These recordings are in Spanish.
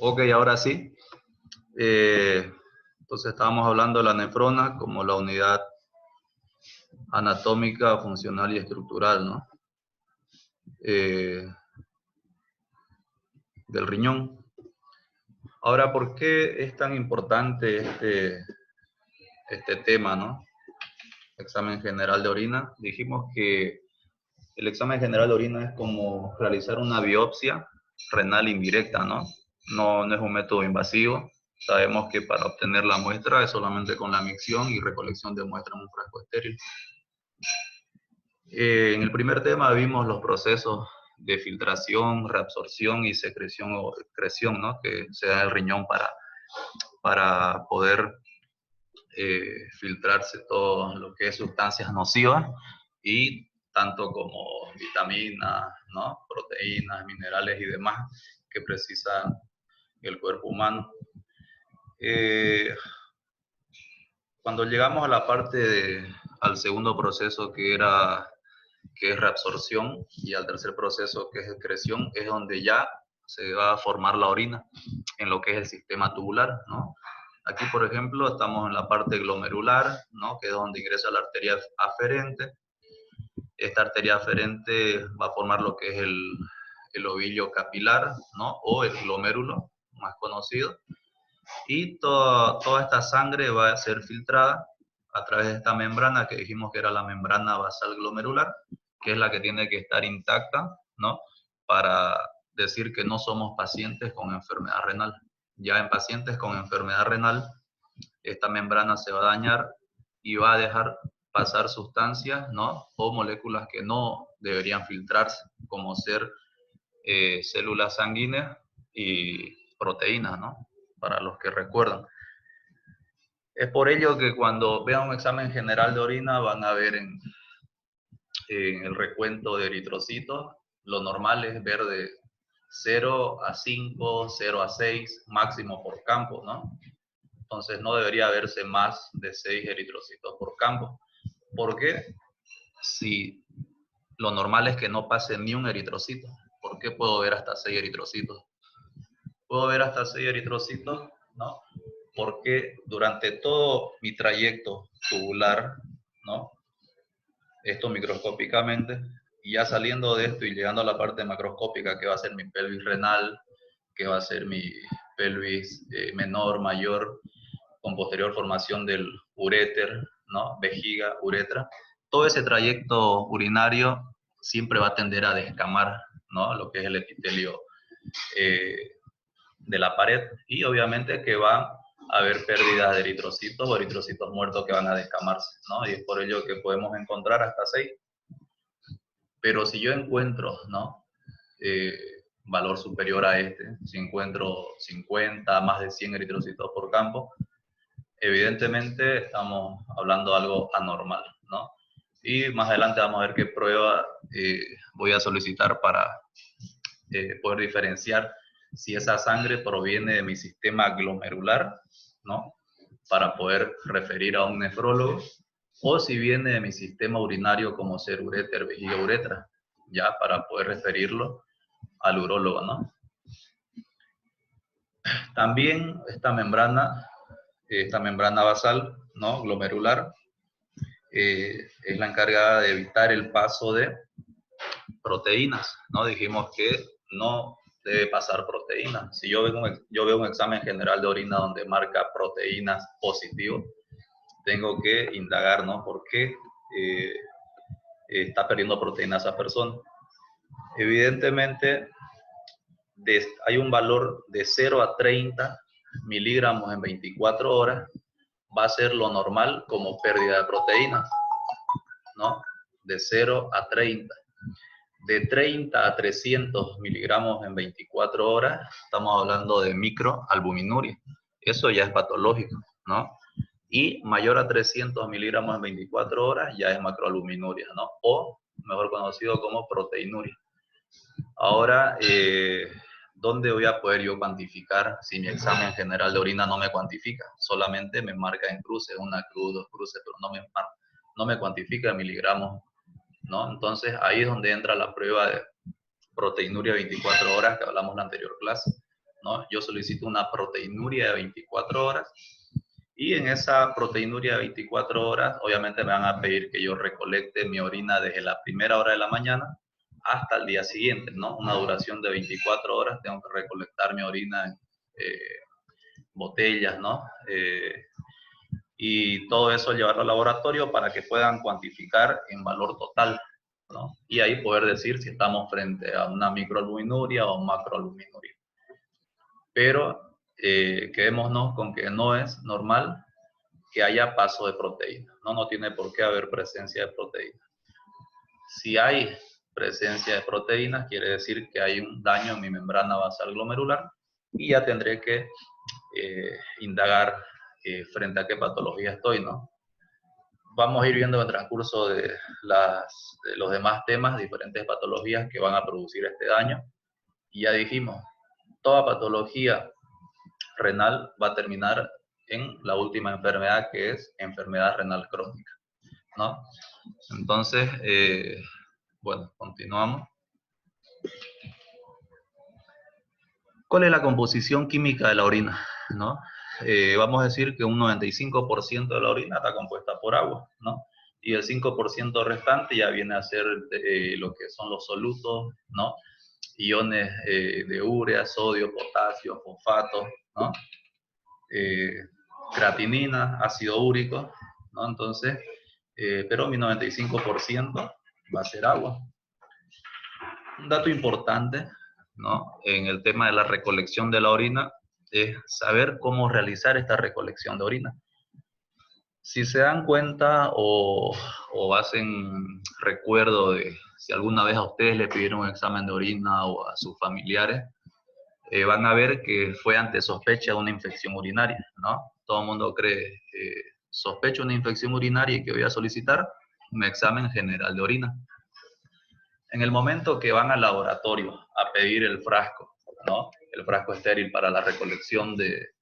Ok, ahora sí. Entonces estábamos hablando de la nefrona como la unidad anatómica, funcional y estructural, ¿no? Del riñón. Ahora, ¿por qué es tan importante este tema, ¿no? Examen general de orina. Dijimos que el examen general de orina es como realizar una biopsia renal indirecta, ¿no? No es un método invasivo. Sabemos que para obtener la muestra es solamente con la micción y recolección de muestra en un frasco estéril. En el primer tema vimos los procesos de filtración, reabsorción y secreción o excreción, ¿no? Que se da en el riñón para poder filtrarse todo lo que es sustancias nocivas y tanto como vitaminas, ¿no? Proteínas, minerales y demás que precisa el cuerpo humano. Cuando llegamos a la parte al segundo proceso que es reabsorción y al tercer proceso que es excreción, es donde ya se va a formar la orina en lo que es el sistema tubular, ¿no? Aquí, por ejemplo, estamos en la parte glomerular, ¿no? Que es donde ingresa la arteria aferente. Esta arteria aferente va a formar lo que es el ovillo capilar, ¿no? O el glomérulo, más conocido. Y toda esta sangre va a ser filtrada a través de esta membrana que dijimos que era la membrana basal glomerular, que es la que tiene que estar intacta, ¿no? Para decir que no somos pacientes con enfermedad renal. Ya en pacientes con enfermedad renal, esta membrana se va a dañar y va a dejar pasar sustancias, ¿no? O moléculas que no deberían filtrarse, como ser células sanguíneas y proteínas, ¿no? Para los que recuerdan. Es por ello que cuando vean un examen general de orina van a ver en el recuento de eritrocitos, lo normal es ver de 0 a 5, 0 a 6, máximo por campo, ¿no? Entonces no debería verse más de 6 eritrocitos por campo. ¿Por qué? Si lo normal es que no pase ni un eritrocito, ¿por qué puedo ver hasta 6 eritrocitos? Puedo ver hasta 6 eritrocitos, ¿no? Porque durante todo mi trayecto tubular, ¿no? Esto microscópicamente, y ya saliendo de esto y llegando a la parte macroscópica, que va a ser mi pelvis renal, que va a ser mi pelvis menor, mayor, con posterior formación del uréter, ¿no? Vejiga, uretra. Todo ese trayecto urinario siempre va a tender a descamar, ¿no? Lo que es el epitelio de la pared, y obviamente que va a haber pérdidas de eritrocitos o eritrocitos muertos que van a descamarse, ¿no? Y es por ello que podemos encontrar hasta 6. Pero si yo encuentro, ¿no? Valor superior a si encuentro 50, más de 100 eritrocitos por campo, evidentemente estamos hablando de algo anormal, ¿no? Y más adelante vamos a ver qué prueba voy a solicitar para poder diferenciar si esa sangre proviene de mi sistema glomerular, ¿no? Para poder referir a un nefrólogo, o si viene de mi sistema urinario como ser uréter, vejiga, uretra, ya para poder referirlo al urólogo, ¿no? También esta membrana basal, ¿no? Glomerular, es la encargada de evitar el paso de proteínas, ¿no? Dijimos que no debe pasar proteínas. Si yo veo un examen general de orina donde marca proteínas positivo, tengo que indagar, ¿no? ¿Por qué está perdiendo proteínas esa persona? Evidentemente, hay un valor de 0 a 30 miligramos en 24 horas, va a ser lo normal como pérdida de proteínas, ¿no? De 0 a 30. De 30 a 300 miligramos en 24 horas, estamos hablando de microalbuminuria. Eso ya es patológico, ¿no? Y mayor a 300 miligramos en 24 horas ya es macroalbuminuria, ¿no? O mejor conocido como proteinuria. Ahora, ¿dónde voy a poder yo cuantificar si mi examen general de orina no me cuantifica? Solamente me marca en cruces, una cruz, dos cruces, pero no me cuantifica miligramos, ¿no? Entonces ahí es donde entra la prueba de proteinuria 24 horas que hablamos en la anterior clase. ¿no? Yo solicito una proteinuria de 24 horas y en esa proteinuria de 24 horas obviamente me van a pedir que yo recolecte mi orina desde la primera hora de la mañana hasta el día siguiente, ¿no? Una duración de 24 horas, tengo que recolectar mi orina en botellas, ¿no? Y todo eso llevarlo al laboratorio para que puedan cuantificar en valor total, ¿no? Y ahí poder decir si estamos frente a una microalbuminuria o macroalbuminuria. Pero quedémonos con que no es normal que haya paso de proteína, ¿no? No tiene por qué haber presencia de proteína. Si hay presencia de proteínas, quiere decir que hay un daño en mi membrana basal glomerular y ya tendré que indagar frente a qué patología estoy, ¿no? Vamos a ir viendo en el transcurso de los demás temas, diferentes patologías que van a producir este daño. Y ya dijimos, toda patología renal va a terminar en la última enfermedad, que es enfermedad renal crónica, ¿no? Entonces, bueno, continuamos. ¿Cuál es la composición química de la orina? ¿No? Vamos a decir que un 95% de la orina está compuesta por agua, ¿no? Y el 5% restante ya viene a ser lo que son los solutos, ¿no? Iones de urea, sodio, potasio, fosfato, ¿no? Creatinina, ácido úrico, ¿no? Entonces, pero mi 95% va a ser agua. Un dato importante, ¿no? En el tema de la recolección de la orina es saber cómo realizar esta recolección de orina. Si se dan cuenta o hacen recuerdo de si alguna vez a ustedes le pidieron un examen de orina o a sus familiares, van a ver que fue ante sospecha de una infección urinaria, ¿no? Todo el mundo cree, sospecho una infección urinaria y que voy a solicitar un examen general de orina. En el momento que van al laboratorio a pedir el frasco, ¿no? El frasco estéril para la recolección de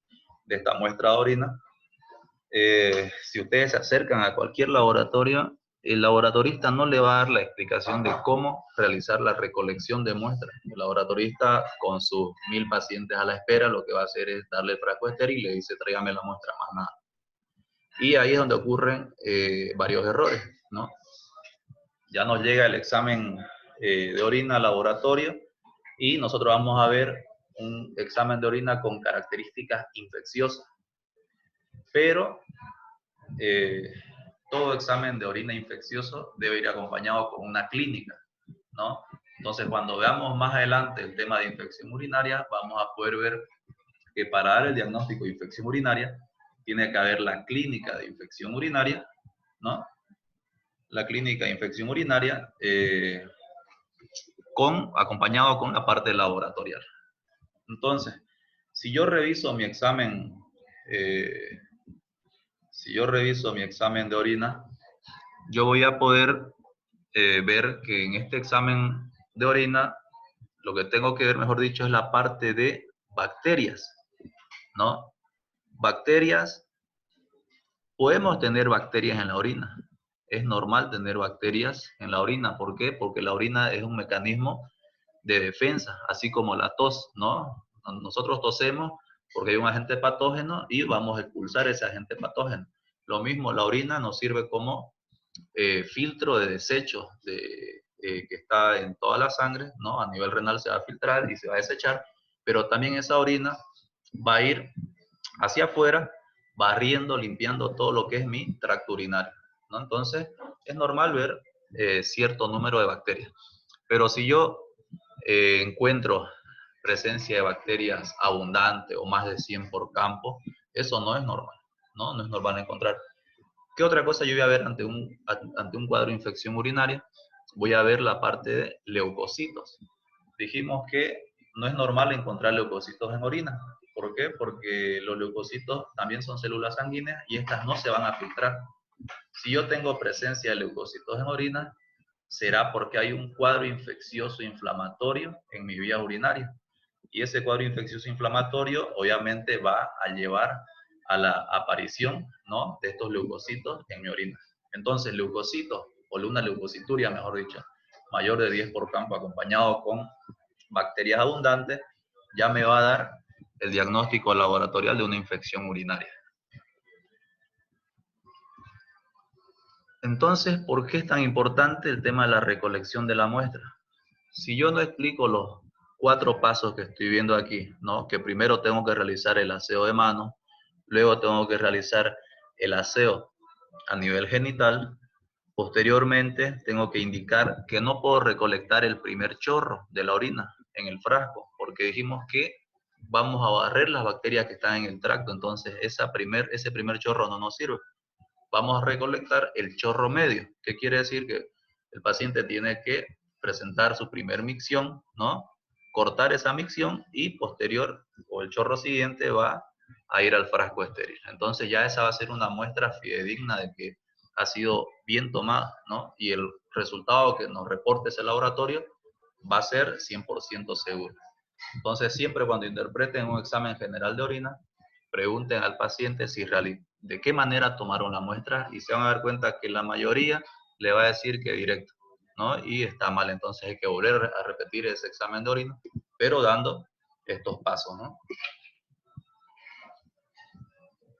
esta muestra de orina, si ustedes se acercan a cualquier laboratorio, el laboratorista no le va a dar la explicación de cómo realizar la recolección de muestras. El laboratorista, con sus 1000 pacientes a la espera, lo que va a hacer es darle el frasco estéril y le dice, tráigame la muestra, más nada. Y ahí es donde ocurren varios errores, ¿no? Ya nos llega el examen de orina al laboratorio y nosotros vamos a ver un examen de orina con características infecciosas. Pero todo examen de orina infeccioso debe ir acompañado con una clínica, ¿no? Entonces, cuando veamos más adelante el tema de infección urinaria, vamos a poder ver que para dar el diagnóstico de infección urinaria, tiene que haber la clínica de infección urinaria, ¿no? La clínica de infección urinaria acompañado con la parte laboratorial. Entonces, si yo reviso mi examen de orina, yo voy a poder ver que en este examen de orina, lo que tengo que ver, mejor dicho, es la parte de bacterias, ¿no? Bacterias, podemos tener bacterias en la orina. Es normal tener bacterias en la orina. ¿Por qué? Porque la orina es un mecanismo de defensa, así como la tos, ¿no? Nosotros tosemos porque hay un agente patógeno y vamos a expulsar ese agente patógeno. Lo mismo, la orina nos sirve como filtro de desechos que está en toda la sangre, ¿no? A nivel renal se va a filtrar y se va a desechar, pero también esa orina va a ir hacia afuera, barriendo, limpiando todo lo que es mi tracto urinario, ¿no? Entonces, es normal ver cierto número de bacterias. Pero si yo encuentro presencia de bacterias abundante o más de 100 por campo, eso no es normal, ¿no? No es normal encontrar. ¿Qué otra cosa yo voy a ver ante un cuadro de infección urinaria? Voy a ver la parte de leucocitos. Dijimos que no es normal encontrar leucocitos en orina. ¿Por qué? Porque los leucocitos también son células sanguíneas y estas no se van a filtrar. Si yo tengo presencia de leucocitos en orina, será porque hay un cuadro infeccioso inflamatorio en mi vía urinaria. Y ese cuadro infeccioso inflamatorio obviamente va a llevar a la aparición, ¿no?, de estos leucocitos en mi orina. Entonces, leucocitos, o una leucocituria, mejor dicho, mayor de 10 por campo acompañado con bacterias abundantes, ya me va a dar el diagnóstico laboratorial de una infección urinaria. Entonces, ¿por qué es tan importante el tema de la recolección de la muestra? Si yo no explico los 4 pasos que estoy viendo aquí, ¿no? Que primero tengo que realizar el aseo de manos, luego tengo que realizar el aseo a nivel genital, posteriormente tengo que indicar que no puedo recolectar el primer chorro de la orina en el frasco, porque dijimos que vamos a barrer las bacterias que están en el tracto, entonces ese primer chorro no nos sirve. Vamos a recolectar el chorro medio, que quiere decir que el paciente tiene que presentar su primer micción, ¿no? Cortar esa micción y posterior, o el chorro siguiente, va a ir al frasco estéril. Entonces ya esa va a ser una muestra fidedigna de que ha sido bien tomada, ¿no? Y el resultado que nos reporte ese laboratorio va a ser 100% seguro. Entonces siempre cuando interpreten un examen general de orina, pregunten al paciente de qué manera tomaron la muestra y se van a dar cuenta que la mayoría le va a decir que directo, ¿no? Y está mal, entonces hay que volver a repetir ese examen de orina, pero dando estos pasos, ¿no?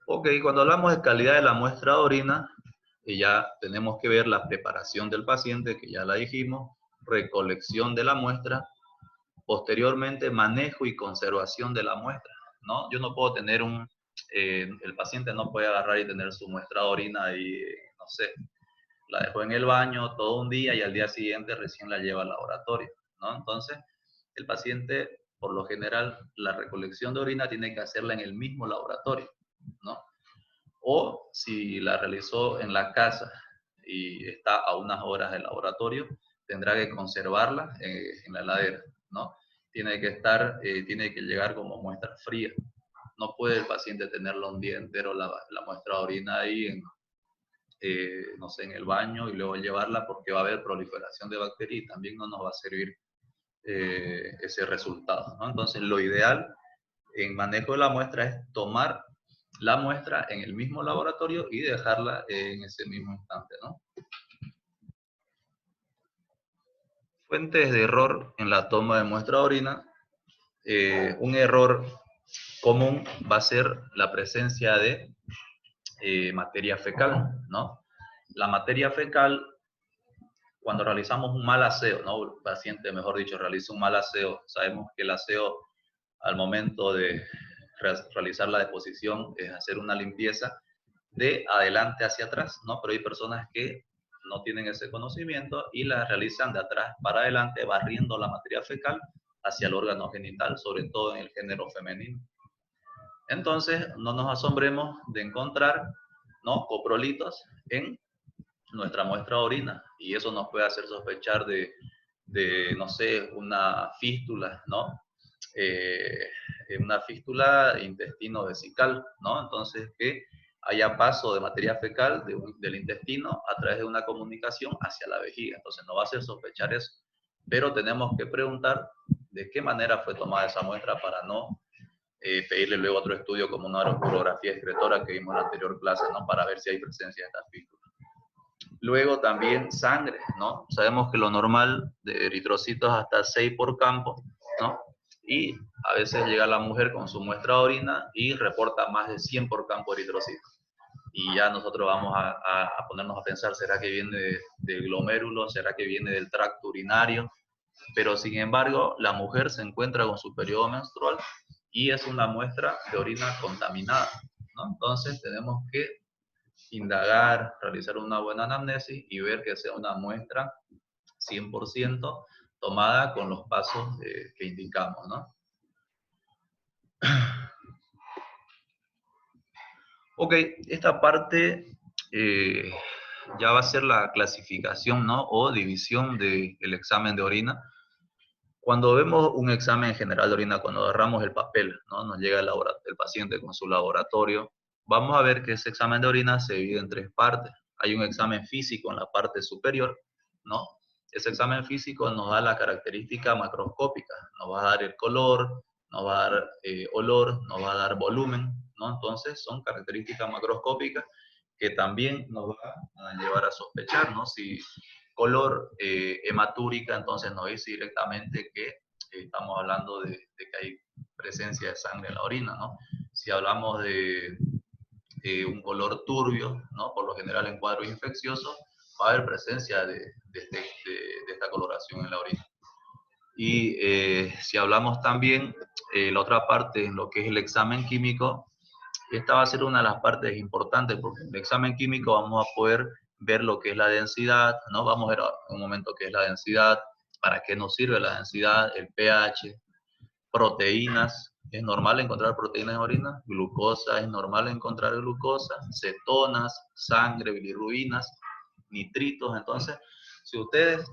Ok, cuando hablamos de calidad de la muestra de orina, ya tenemos que ver la preparación del paciente, que ya la dijimos, recolección de la muestra, posteriormente manejo y conservación de la muestra, ¿no? Yo no puedo tener el paciente no puede agarrar y tener su muestra de orina y, no sé, la dejó en el baño todo un día y al día siguiente recién la lleva al laboratorio, ¿no? Entonces, el paciente, por lo general, la recolección de orina tiene que hacerla en el mismo laboratorio, ¿no? O si la realizó en la casa y está a unas horas del laboratorio, tendrá que conservarla en la heladera, ¿no? Tiene que llegar como muestra fría. No puede el paciente tenerlo un día entero la muestra de orina ahí no sé, en el baño y luego llevarla porque va a haber proliferación de bacterias y también no nos va a servir ese resultado, ¿no? Entonces, lo ideal en manejo de la muestra es tomar la muestra en el mismo laboratorio y dejarla en ese mismo instante, ¿no? Fuentes de error en la toma de muestra de orina. Un error común va a ser la presencia de materia fecal, ¿no? La materia fecal, cuando realizamos un mal aseo, ¿no? El paciente, mejor dicho, realiza un mal aseo. Sabemos que el aseo al momento de realizar la deposición es hacer una limpieza de adelante hacia atrás, ¿no? Pero hay personas que no tienen ese conocimiento y la realizan de atrás para adelante, barriendo la materia fecal hacia el órgano genital, sobre todo en el género femenino. Entonces, no nos asombremos de encontrar, ¿no? Coprolitos en nuestra muestra de orina y eso nos puede hacer sospechar no sé, una fístula, ¿no? Eh, una fístula intestino-vesical, ¿no? Entonces, que haya paso de materia fecal del intestino a través de una comunicación hacia la vejiga. Entonces, no va a hacer sospechar eso. Pero tenemos que preguntar de qué manera fue tomada esa muestra para no pedirle luego otro estudio como una urografía excretora que vimos en la anterior clase, ¿no? Para ver si hay presencia de estas fístulas. Luego también sangre, ¿no? Sabemos que lo normal de eritrocitos hasta 6 por campo, ¿no? Y a veces llega la mujer con su muestra de orina y reporta más de 100 por campo de eritrocitos. Y ya nosotros vamos a ponernos a pensar, ¿será que viene del glomérulo? ¿Será que viene del tracto urinario? Pero sin embargo, la mujer se encuentra con su periodo menstrual y es una muestra de orina contaminada, ¿no? Entonces tenemos que indagar, realizar una buena anamnesis y ver que sea una muestra 100% tomada con los pasos que indicamos, ¿no? Ok, esta parte ya va a ser la clasificación, ¿no? O división del examen de orina. Cuando vemos un examen general de orina, cuando agarramos el papel, ¿no? Nos llega el paciente con su laboratorio, vamos a ver que ese examen de orina se divide en 3 partes. Hay un examen físico en la parte superior, ¿no? Ese examen físico nos da la característica macroscópica, nos va a dar el color, nos va a dar olor, nos va a dar volumen, ¿no? Entonces son características macroscópicas que también nos va a llevar a sospechar, ¿no? Si color hematúrica, entonces nos dice directamente que estamos hablando de que hay presencia de sangre en la orina, ¿no? Si hablamos de un color turbio, ¿no? Por lo general en cuadros infecciosos, va a haber presencia de esta coloración en la orina. Y si hablamos también, la otra parte, en lo que es el examen químico, esta va a ser una de las partes importantes, porque en el examen químico vamos a poder ver lo que es la densidad, ¿no? Vamos a ver un momento qué es la densidad, para qué nos sirve la densidad, el pH, proteínas, es normal encontrar proteínas en orina, glucosa, es normal encontrar glucosa, cetonas, sangre, bilirrubinas, nitritos. Entonces, si ustedes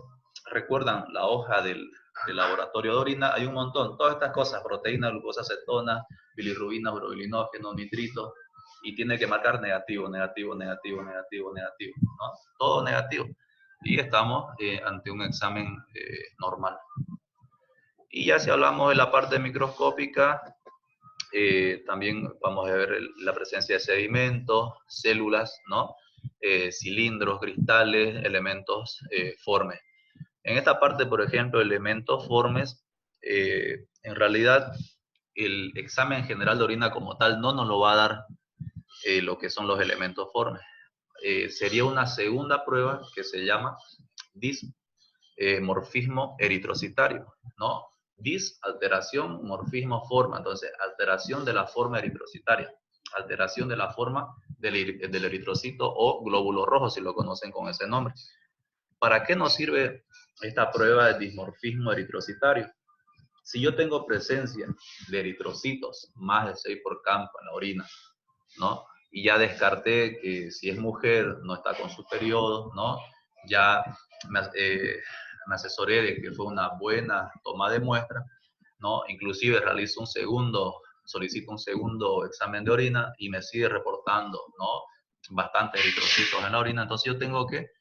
recuerdan la hoja del laboratorio de orina, hay un montón, todas estas cosas, proteínas, glucosa, cetonas, bilirrubinas, urobilinógenos, nitritos, y tiene que marcar negativo, negativo, negativo, negativo, negativo, ¿no? Todo negativo. Y estamos ante un examen normal. Y ya si hablamos de la parte microscópica, también vamos a ver la presencia de sedimentos, células, ¿no? Cilindros, cristales, elementos formes. En esta parte, por ejemplo, elementos formes, en realidad el examen general de orina como tal no nos lo va a dar lo que son los elementos formes. Sería una segunda prueba que se llama dismorfismo eritrocitario, ¿no? Alteración, morfismo, forma. Entonces, alteración de la forma eritrocitaria, alteración de la forma del eritrocito o glóbulo rojo, si lo conocen con ese nombre. ¿Para qué nos sirve esta prueba de dismorfismo eritrocitario? Si yo tengo presencia de eritrocitos, más de 6 por campo en la orina, ¿no? Y ya descarté que si es mujer, no está con su periodo, ¿no? Ya me asesoré de que fue una buena toma de muestra, ¿no? Inclusive solicito un segundo examen de orina y me sigue reportando, ¿no? Bastantes eritrocitos en la orina. Entonces yo tengo que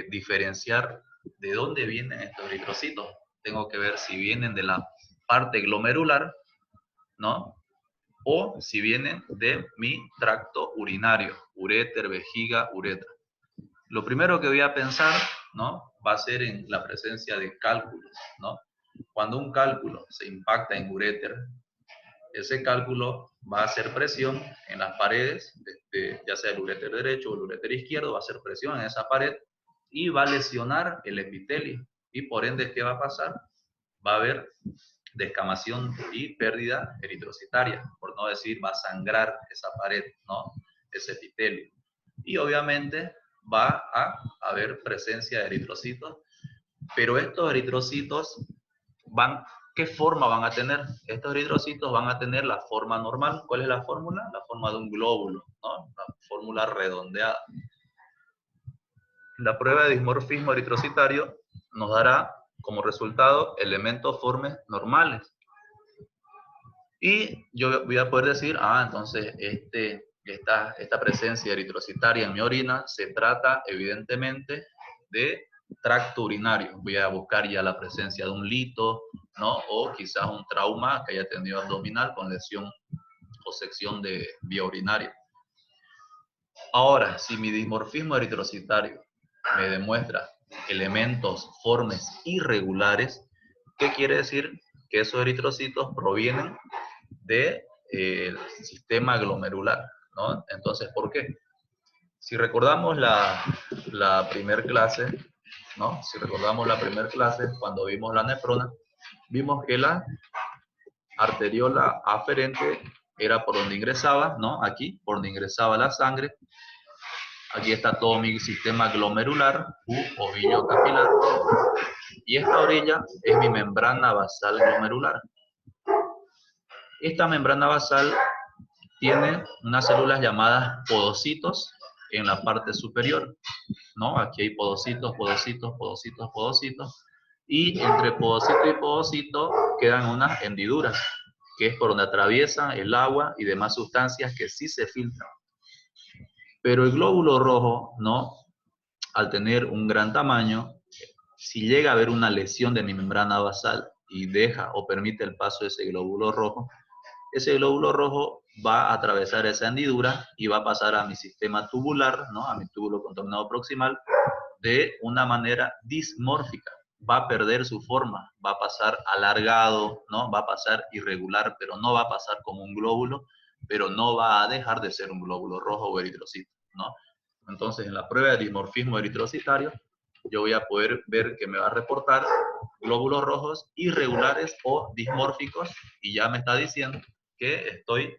diferenciar de dónde vienen estos eritrocitos. Tengo que ver si vienen de la parte glomerular, ¿no? O si vienen de mi tracto urinario, uréter, vejiga, uretra. Lo primero que voy a pensar, ¿no? Va a ser en la presencia de cálculos, ¿no? Cuando un cálculo se impacta en uréter, ese cálculo va a hacer presión en las paredes, ya sea el uréter derecho o el uréter izquierdo, va a hacer presión en esa pared y va a lesionar el epitelio. Y por ende, ¿qué va a pasar? Va a haber descamación y pérdida eritrocitaria, por no decir va a sangrar esa pared, ¿no? Ese epitelio. Y obviamente va a haber presencia de eritrocitos, pero estos eritrocitos ¿qué forma van a tener? Estos eritrocitos van a tener la forma normal. ¿Cuál es la fórmula? La forma de un glóbulo, ¿no? La fórmula redondeada. La prueba de dimorfismo eritrocitario nos dará como resultado elementos formes normales. Y yo voy a poder decir, entonces esta presencia eritrocitaria en mi orina se trata evidentemente de tracto urinario. Voy a buscar ya la presencia de un lito, ¿no? O quizás un trauma que haya tenido abdominal con lesión o sección de vía urinaria. Ahora, si mi dimorfismo eritrocitario me demuestra elementos formes irregulares, ¿qué quiere decir? Que esos eritrocitos provienen del sistema glomerular, ¿no? Entonces, ¿por qué? Si recordamos la primer clase, ¿no? Si recordamos la primer clase, cuando vimos la nefrona, vimos que la arteriola aferente era por donde ingresaba, ¿no? Aquí, por donde ingresaba la sangre. Aquí está todo mi sistema glomerular u ovillo capilar. Y esta orilla es mi membrana basal glomerular. Esta membrana basal tiene unas células llamadas podocitos en la parte superior, ¿no? Aquí hay podocitos, podocitos, podocitos, podocitos. Y entre podocito y podocito quedan unas hendiduras, que es por donde atraviesa el agua y demás sustancias que sí se filtran. Pero el glóbulo rojo, ¿no? Al tener un gran tamaño, si llega a haber una lesión de mi membrana basal y deja o permite el paso de ese glóbulo rojo va a atravesar esa hendidura y va a pasar a mi sistema tubular, ¿no? A mi túbulo contornado proximal, de una manera dismórfica. va a perder su forma, va a pasar alargado, ¿no? Va a pasar irregular, pero no va a pasar como un glóbulo, pero no va a dejar de ser un glóbulo rojo o eritrocito, ¿no? Entonces, en la prueba de dimorfismo eritrocitario, yo voy a poder ver que me va a reportar glóbulos rojos irregulares o dismórficos, y ya me está diciendo que estoy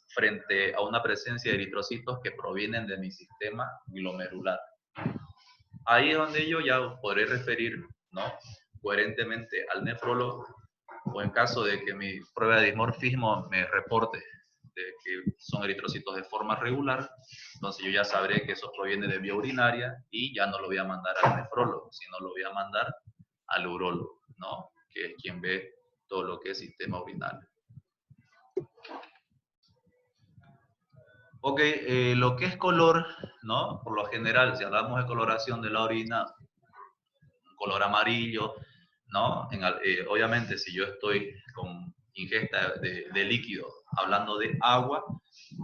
frente a una presencia de eritrocitos que provienen de mi sistema glomerular. Ahí es donde yo ya podré referir, ¿no?, coherentemente al nefrólogo, o en caso de que mi prueba de dimorfismo me reporte de que son eritrocitos de forma regular, entonces yo ya sabré que eso proviene de vía urinaria y ya no lo voy a mandar al nefrólogo, sino lo voy a mandar al urólogo, ¿no?, que es quien ve todo lo que es sistema urinario. Ok, lo que es color, ¿no? Por lo general, si hablamos de coloración de la orina, un color amarillo, ¿no? Obviamente, si yo estoy con ingesta de líquido, hablando de agua,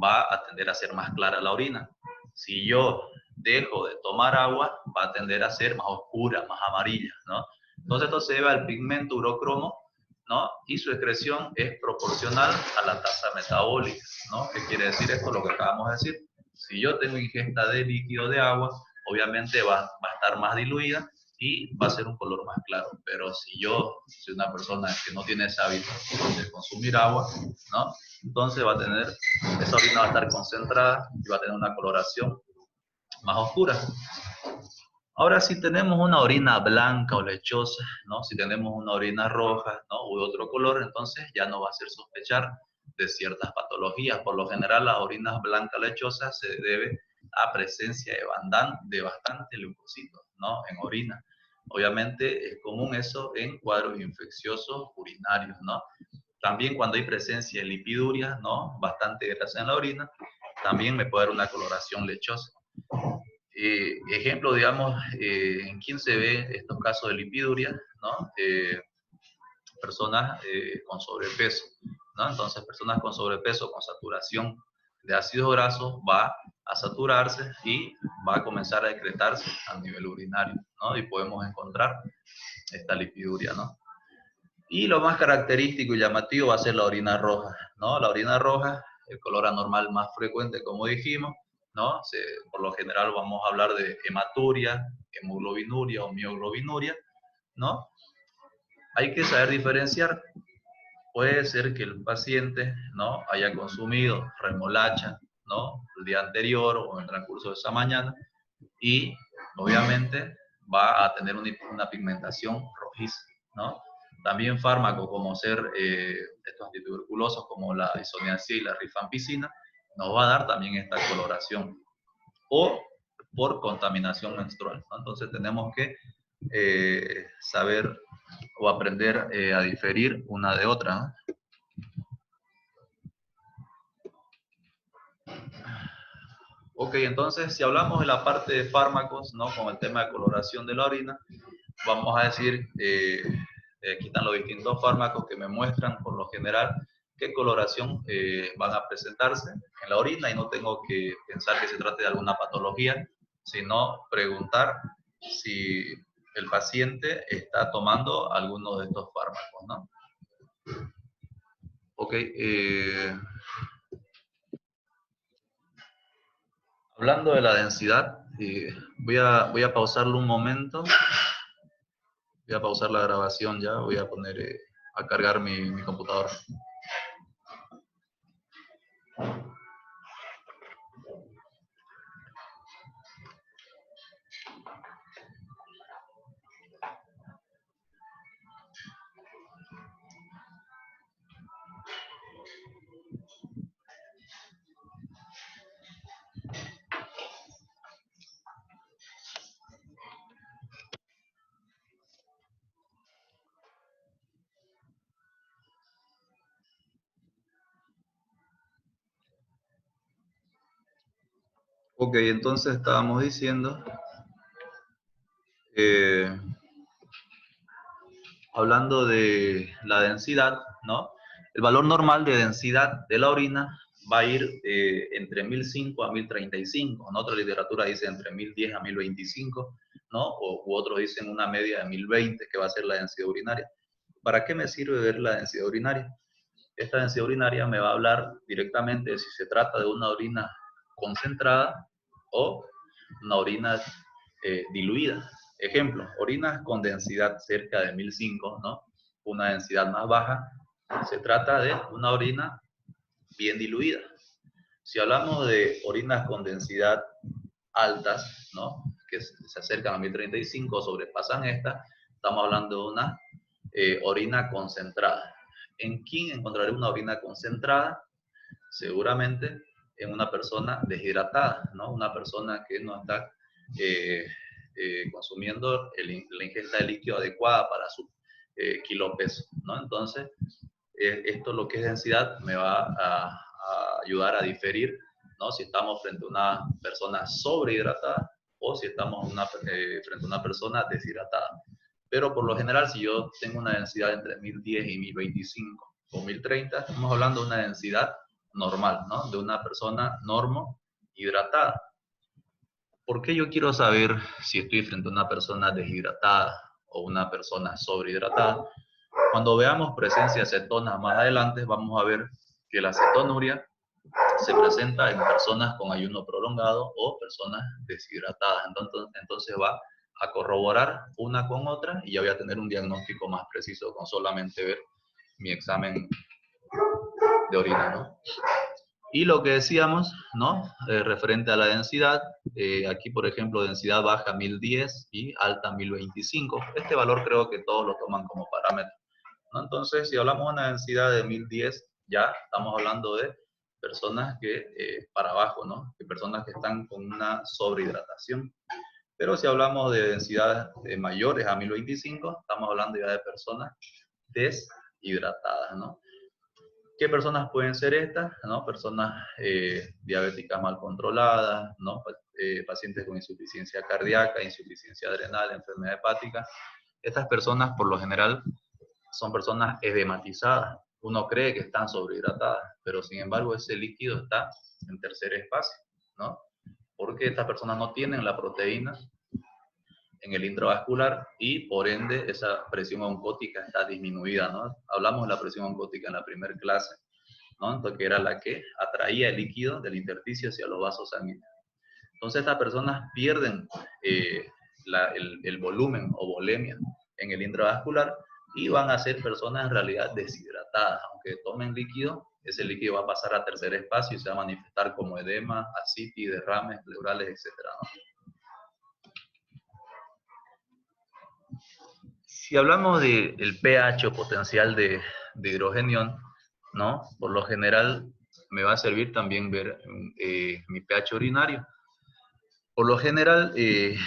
va a tender a ser más clara la orina. Si yo dejo de tomar agua, va a tender a ser más oscura, más amarilla, ¿no? Entonces esto se debe al pigmento urocromo, ¿no? Y su excreción es proporcional a la tasa metabólica, ¿no? ¿Qué quiere decir esto? Lo que acabamos de decir. Si yo tengo ingesta de líquido de agua, obviamente va a estar más diluida y va a ser un color más claro. Pero si yo soy una persona que no tiene ese hábito de consumir agua, ¿no?, entonces va a tener, esa orina va a estar concentrada y va a tener una coloración más oscura. Ahora, si tenemos una orina blanca o lechosa, ¿no?, si tenemos una orina roja, ¿no?, u otro color, entonces ya no va a hacer sospechar de ciertas patologías. Por lo general, las orinas blancas lechosas se debe a presencia de bastante leucocitos, ¿no?, en orina. Obviamente es común eso en cuadros infecciosos urinarios, ¿no? También cuando hay presencia de lipiduria, ¿no?, bastante grasa en la orina, también me puede dar una coloración lechosa. Ejemplo, digamos, en quién se ve estos casos de lipiduria, ¿no? Personas con sobrepeso, ¿no? Entonces, personas con sobrepeso, con saturación de ácidos grasos, va a saturarse y va a comenzar a excretarse a nivel urinario, ¿no? Y podemos encontrar esta lipiduria, ¿no? Y lo más característico y llamativo va a ser la orina roja, ¿no? La orina roja, el color anormal más frecuente, como dijimos, ¿no? Por lo general vamos a hablar de hematuria, hemoglobinuria o mioglobinuria, ¿no? Hay que saber diferenciar. Puede ser que el paciente, ¿no?, haya consumido remolacha, ¿no?, el día anterior o en el transcurso de esa mañana, y obviamente va a tener una pigmentación rojiza, ¿no? También fármacos como estos antituberculosos como la isoniazida y la rifampicina nos va a dar también esta coloración, o por contaminación menstrual, ¿no? Entonces tenemos que saber o aprender a diferir una de otra, ¿no? Ok, entonces si hablamos de la parte de fármacos, ¿no?, con el tema de coloración de la orina, vamos a decir, aquí están los distintos fármacos que me muestran por lo general qué coloración van a presentarse en la orina, y no tengo que pensar que se trate de alguna patología, sino preguntar si el paciente está tomando alguno de estos fármacos, ¿no? Ok, hablando de la densidad, voy a pausarlo un momento. Voy a pausar la grabación ya, voy a poner a cargar mi computadora. Ok, entonces estábamos diciendo, hablando de la densidad, ¿no? El valor normal de densidad de la orina va a ir entre 1005 a 1035. En otra literatura dice entre 1010 a 1025. ¿no? U otros dicen una media de 1020, que va a ser la densidad urinaria. ¿Para qué me sirve ver la densidad urinaria? Esta densidad urinaria me va a hablar directamente de si se trata de una orina concentrada o una orina diluida. Ejemplo, orinas con densidad cerca de 1005, ¿no? Una densidad más baja, se trata de una orina bien diluida. Si hablamos de orinas con densidad altas, ¿no? Que se acercan a 1035, sobrepasan esta, estamos hablando de una orina concentrada. ¿En quién encontraré una orina concentrada? Seguramente en una persona deshidratada, ¿no? Una persona que no está consumiendo la ingesta de líquido adecuada para su kilo peso, ¿no? Entonces, esto lo que es densidad me va a ayudar a diferir, ¿no? Si estamos frente a una persona sobrehidratada o si estamos frente a una persona deshidratada. Pero por lo general, si yo tengo una densidad entre 1010 y 1025 o 1030, estamos hablando de una densidad normal, ¿no? De una persona normo hidratada. ¿Por qué yo quiero saber si estoy frente a una persona deshidratada o una persona sobrehidratada? Cuando veamos presencia de cetonas más adelante, vamos a ver que la cetonuria se presenta en personas con ayuno prolongado o personas deshidratadas. Entonces va a corroborar una con otra y ya voy a tener un diagnóstico más preciso con solamente ver mi examen de orina, ¿no? Y lo que decíamos, ¿no? Referente a la densidad, aquí por ejemplo densidad baja 1010 y alta 1025. Este valor creo que todos lo toman como parámetro, ¿no? Entonces, si hablamos de una densidad de 1010, ya estamos hablando de personas que para abajo, ¿no? De personas que están con una sobrehidratación. Pero si hablamos de densidades mayores a 1025, estamos hablando ya de personas deshidratadas, ¿no? ¿Qué personas pueden ser estas? ¿No? Personas diabéticas mal controladas, ¿no? Pacientes con insuficiencia cardíaca, insuficiencia adrenal, enfermedad hepática. Estas personas, por lo general, son personas edematizadas. Uno cree que están sobrehidratadas, pero sin embargo ese líquido está en tercer espacio, ¿no? Porque estas personas no tienen la proteína en el intravascular y por ende esa presión oncótica está disminuida, ¿no? Hablamos de la presión oncótica en la primera clase, ¿no? Entonces, que era la que atraía el líquido del intersticio hacia los vasos sanguíneos. Entonces estas personas pierden el volumen o volemia en el intravascular y van a ser personas en realidad deshidratadas. Aunque tomen líquido, ese líquido va a pasar a tercer espacio y se va a manifestar como edema, ascitis, derrames pleurales, etc., ¿no? Si hablamos del pH o potencial de hidrogenión, ¿no? Por lo general me va a servir también ver mi pH urinario. Por lo general,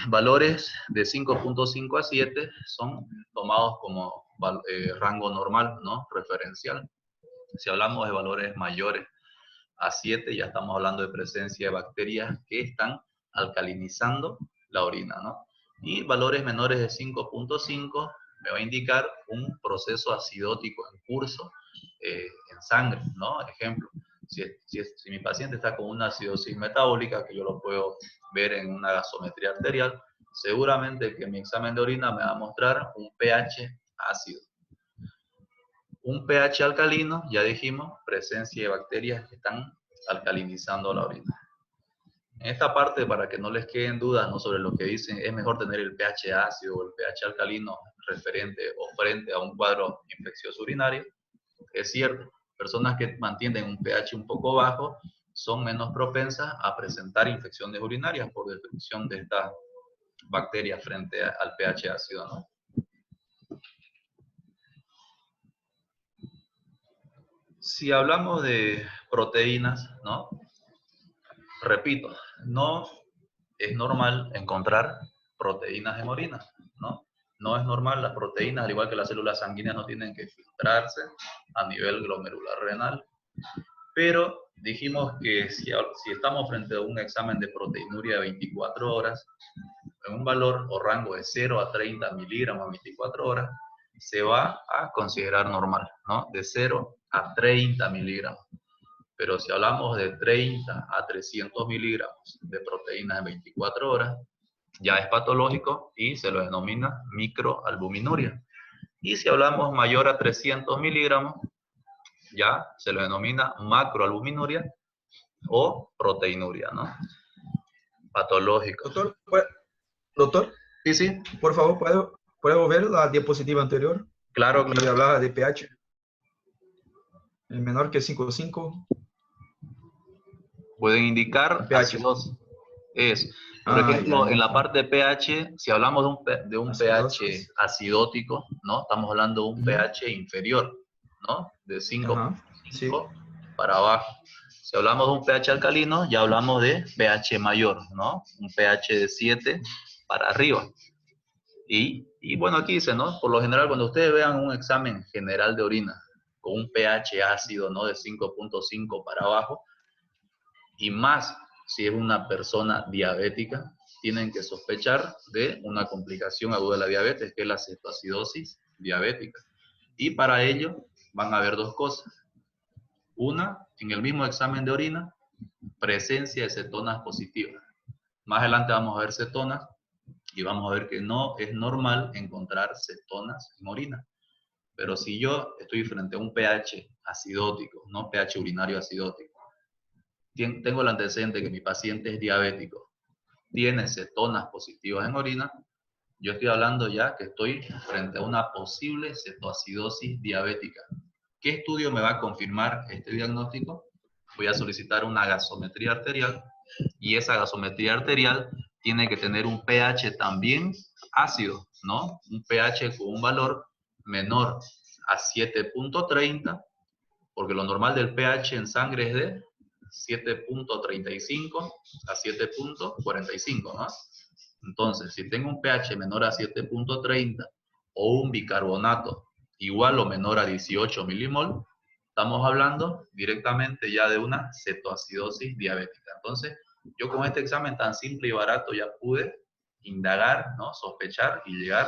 valores de 5.5 a 7 son tomados como rango normal, ¿no? Referencial. Si hablamos de valores mayores a 7, ya estamos hablando de presencia de bacterias que están alcalinizando la orina, ¿no? Y valores menores de 5.5 me va a indicar un proceso acidótico en curso en sangre, ¿no? Ejemplo, si mi paciente está con una acidosis metabólica, que yo lo puedo ver en una gasometría arterial, seguramente que mi examen de orina me va a mostrar un pH ácido. Un pH alcalino, ya dijimos, presencia de bacterias que están alcalinizando la orina. En esta parte, para que no les queden dudas, ¿no?, sobre lo que dicen, es mejor tener el pH ácido o el pH alcalino referente o frente a un cuadro infeccioso urinario. Es cierto, personas que mantienen un pH un poco bajo son menos propensas a presentar infecciones urinarias por definición de esta bacteria frente al pH ácido, ¿no? Si hablamos de proteínas, ¿no? Repito, no es normal encontrar proteínas en orina, ¿no? No es normal, las proteínas, al igual que las células sanguíneas, no tienen que filtrarse a nivel glomerular renal. Pero dijimos que si estamos frente a un examen de proteinuria de 24 horas, en un valor o rango de 0 a 30 miligramos a 24 horas, se va a considerar normal, ¿no? De 0 a 30 miligramos. Pero si hablamos de 30 a 300 miligramos de proteínas en 24 horas, ya es patológico y se lo denomina microalbuminuria. Y si hablamos mayor a 300 miligramos, ya se lo denomina macroalbuminuria o proteinuria, ¿no? Patológico. Doctor, doctor, Sí, sí, por favor, ¿puedo ver la diapositiva anterior? claro, Que claro. hablaba de pH. Menor que 5,5. Pueden indicar pH. acidosis. Es, por Ah, ya, ejemplo, en la ya. parte de pH, si hablamos de un pH Acidosis. acidótico, ¿no? Estamos hablando de un Ujú. pH inferior, ¿no? De Ajá, sí. 5.5 para abajo. Si hablamos de un pH alcalino, ya hablamos de pH mayor, ¿no? Un pH de 7 para arriba. Y bueno, aquí dice, ¿no? Por lo general, cuando ustedes vean un examen general de orina con un pH ácido, ¿no? De 5.5 para abajo, y más si es una persona diabética, tienen que sospechar de una complicación aguda de la diabetes, que es la cetoacidosis diabética. Y para ello van a ver dos cosas. Una, en el mismo examen de orina, presencia de cetonas positivas. Más adelante vamos a ver cetonas y vamos a ver que no es normal encontrar cetonas en orina. Pero si yo estoy frente a un pH acidótico, no pH urinario acidótico, tengo el antecedente que mi paciente es diabético, tiene cetonas positivas en orina, yo estoy hablando ya que estoy frente a una posible cetoacidosis diabética. ¿Qué estudio me va a confirmar este diagnóstico? Voy a solicitar una gasometría arterial y esa gasometría arterial tiene que tener un pH también ácido, ¿no? Un pH con un valor menor a 7.30, porque lo normal del pH en sangre es de 7.35 a 7.45, ¿no? Entonces, si tengo un pH menor a 7.30 o un bicarbonato igual o menor a 18 milimol, estamos hablando directamente ya de una cetoacidosis diabética. Entonces, yo con este examen tan simple y barato ya pude indagar, ¿no? Sospechar y llegar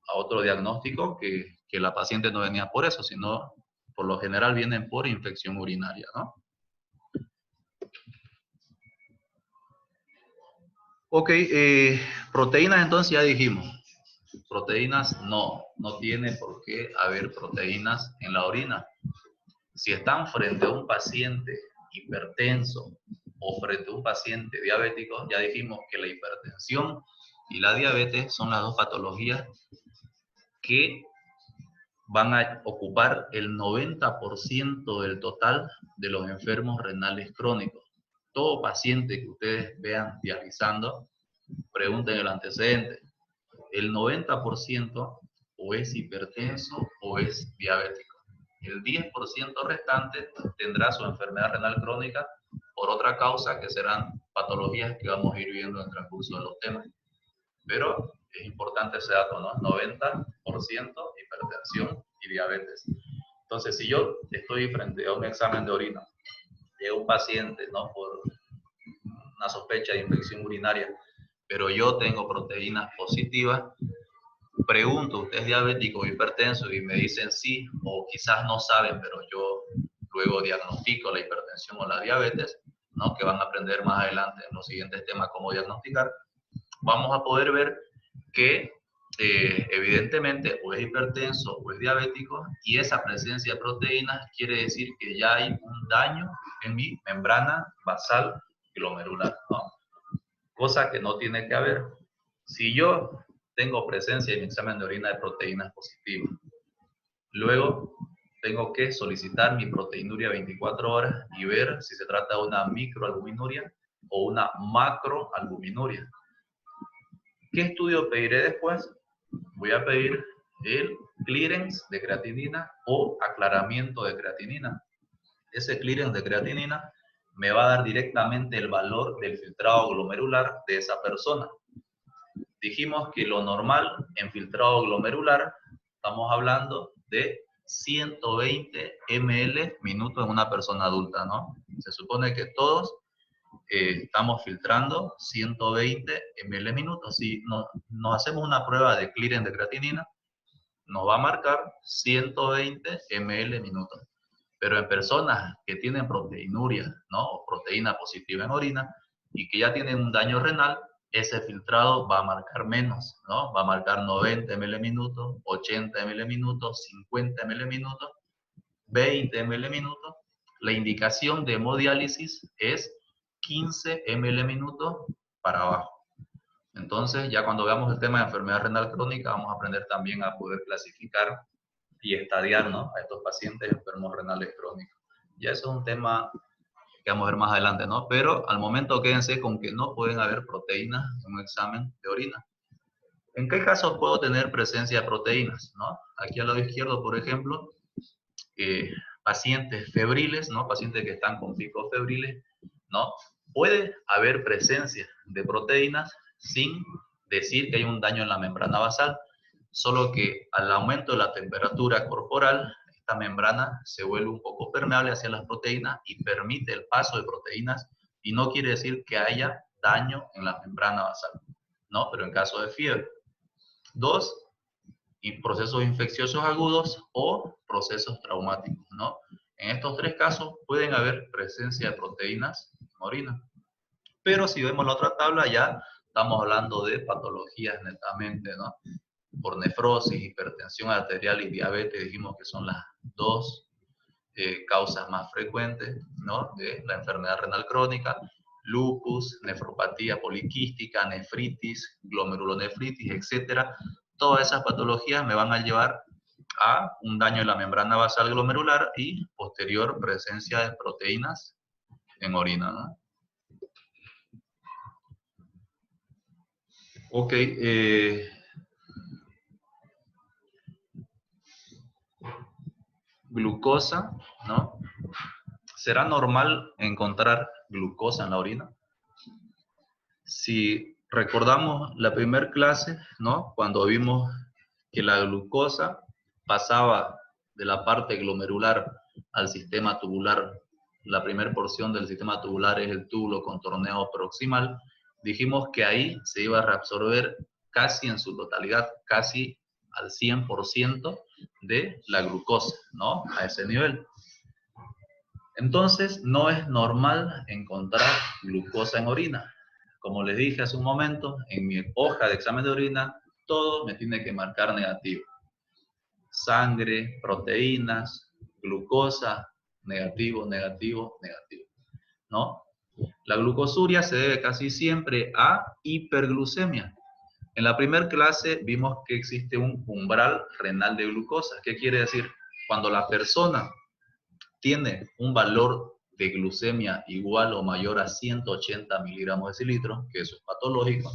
a otro diagnóstico que la paciente no venía por eso, sino por lo general vienen por infección urinaria, ¿no? Ok, proteínas entonces ya dijimos. Proteínas no tiene por qué haber proteínas en la orina. Si están frente a un paciente hipertenso o frente a un paciente diabético, ya dijimos que la hipertensión y la diabetes son las dos patologías que van a ocupar el 90% del total de los enfermos renales crónicos. Todo paciente que ustedes vean dializando, pregunten el antecedente. El 90% o es hipertenso o es diabético. El 10% restante tendrá su enfermedad renal crónica por otra causa, que serán patologías que vamos a ir viendo en el transcurso de los temas. Pero es importante ese dato, ¿no? 90% hipertensión y diabetes. Entonces, si yo estoy frente a un examen de orina, llega un paciente, ¿no? Por una sospecha de infección urinaria, pero yo tengo proteínas positivas, pregunto, ¿usted es diabético o hipertenso? Y me dicen sí, o quizás no saben, pero yo luego diagnostico la hipertensión o la diabetes, ¿no? Que van a aprender más adelante en los siguientes temas cómo diagnosticar. Vamos a poder ver que evidentemente o es hipertenso o es diabético, y esa presencia de proteínas quiere decir que ya hay un daño en mi membrana basal glomerular, ¿no? Cosa que no tiene que haber. Si yo tengo presencia en mi examen de orina de proteínas positivas, luego tengo que solicitar mi proteinuria 24 horas y ver si se trata de una microalbuminuria o una macroalbuminuria. ¿Qué estudio pediré después? Voy a pedir el clearance de creatinina o aclaramiento de creatinina. Ese clearance de creatinina me va a dar directamente el valor del filtrado glomerular de esa persona. Dijimos que lo normal en filtrado glomerular, estamos hablando de 120 ml minuto en una persona adulta, ¿no? Se supone que todos estamos filtrando 120 ml minutos. Si nos hacemos una prueba de clearance de creatinina, nos va a marcar 120 ml minutos. Pero en personas que tienen proteinuria, ¿no? O proteína positiva en orina y que ya tienen un daño renal, ese filtrado va a marcar menos, ¿no? Va a marcar 90 ml minutos, 80 ml minutos, 50 ml minutos, 20 ml minutos. La indicación de hemodiálisis es 15 ml minutos para abajo. Entonces, ya cuando veamos el tema de enfermedad renal crónica, vamos a aprender también a poder clasificar y estadiar, ¿no?, a estos pacientes enfermos renales crónicos. Ya eso es un tema que vamos a ver más adelante, ¿no? Pero al momento quédense con que no pueden haber proteínas en un examen de orina. ¿En qué casos puedo tener presencia de proteínas, ¿no? Aquí al lado izquierdo, por ejemplo, pacientes febriles, ¿no? Pacientes que están con picos febriles, ¿no? Puede haber presencia de proteínas sin decir que hay un daño en la membrana basal, solo que al aumento de la temperatura corporal, esta membrana se vuelve un poco permeable hacia las proteínas y permite el paso de proteínas, y no quiere decir que haya daño en la membrana basal, ¿no? Pero en caso de fiebre. 2, y procesos infecciosos agudos o procesos traumáticos, ¿no? En estos 3 casos pueden haber presencia de proteínas en orina. Pero si vemos la otra tabla, ya estamos hablando de patologías netamente, ¿no? Por nefrosis, hipertensión arterial y diabetes, dijimos que son las 2 causas más frecuentes, ¿no?, de la enfermedad renal crónica. Lupus, nefropatía poliquística, nefritis, glomerulonefritis, etcétera. Todas esas patologías me van a llevar a un daño en la membrana basal glomerular y posterior presencia de proteínas en orina, ¿no? Ok, glucosa, ¿no? ¿Será normal encontrar glucosa en la orina? Si recordamos la primera clase, ¿no?, cuando vimos que la glucosa pasaba de la parte glomerular al sistema tubular, la primera porción del sistema tubular es el túbulo contorneo proximal, dijimos que ahí se iba a reabsorber casi en su totalidad, casi al 100% de la glucosa, ¿no?, a ese nivel. Entonces, no es normal encontrar glucosa en orina. Como les dije hace un momento, en mi hoja de examen de orina, todo me tiene que marcar negativo. Sangre, proteínas, glucosa, negativo, negativo, negativo, ¿no? La glucosuria se debe casi siempre a hiperglucemia. En la primera clase vimos que existe un umbral renal de glucosa. ¿Qué quiere decir? Cuando la persona tiene un valor de glucemia igual o mayor a 180 miligramos de decilitro, que eso es patológico,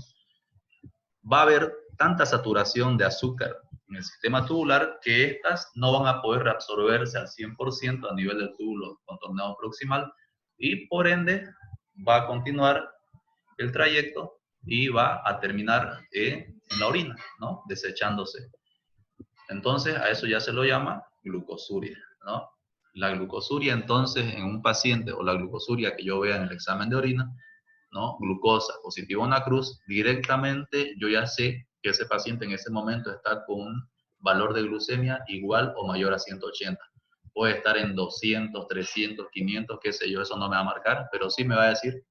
va a haber tanta saturación de azúcar en el sistema tubular que estas no van a poder reabsorberse al 100% a nivel del túbulo contorneo proximal y por ende va a continuar el trayecto y va a terminar en la orina, ¿no?, desechándose. Entonces a eso ya se lo llama glucosuria, ¿no? La glucosuria entonces en un paciente, o la glucosuria que yo vea en el examen de orina, ¿no?, glucosa positiva una cruz, directamente yo ya sé que ese paciente en ese momento está con un valor de glucemia igual o mayor a 180. Puede estar en 200, 300, 500, qué sé yo, eso no me va a marcar, pero sí me va a decir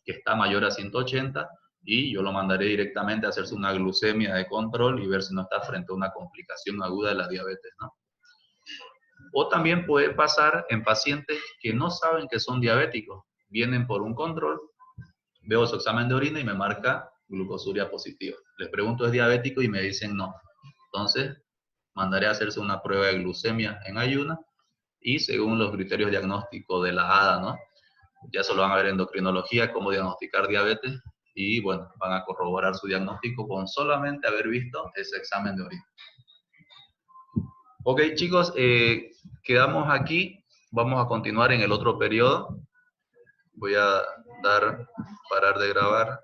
que está mayor a 180 y yo lo mandaré directamente a hacerse una glucemia de control y ver si no está frente a una complicación aguda de la diabetes, ¿no? O también puede pasar en pacientes que no saben que son diabéticos, vienen por un control, veo su examen de orina y me marca glucosuria positiva. Les pregunto, ¿es diabético? Y me dicen no. Entonces, mandaré a hacerse una prueba de glucemia en ayuna y según los criterios diagnósticos de la ADA, ¿no?, ya se lo van a ver en endocrinología, cómo diagnosticar diabetes, y bueno, van a corroborar su diagnóstico con solamente haber visto ese examen de orina. Ok, chicos, quedamos aquí. Vamos a continuar en el otro periodo. Voy a parar de grabar.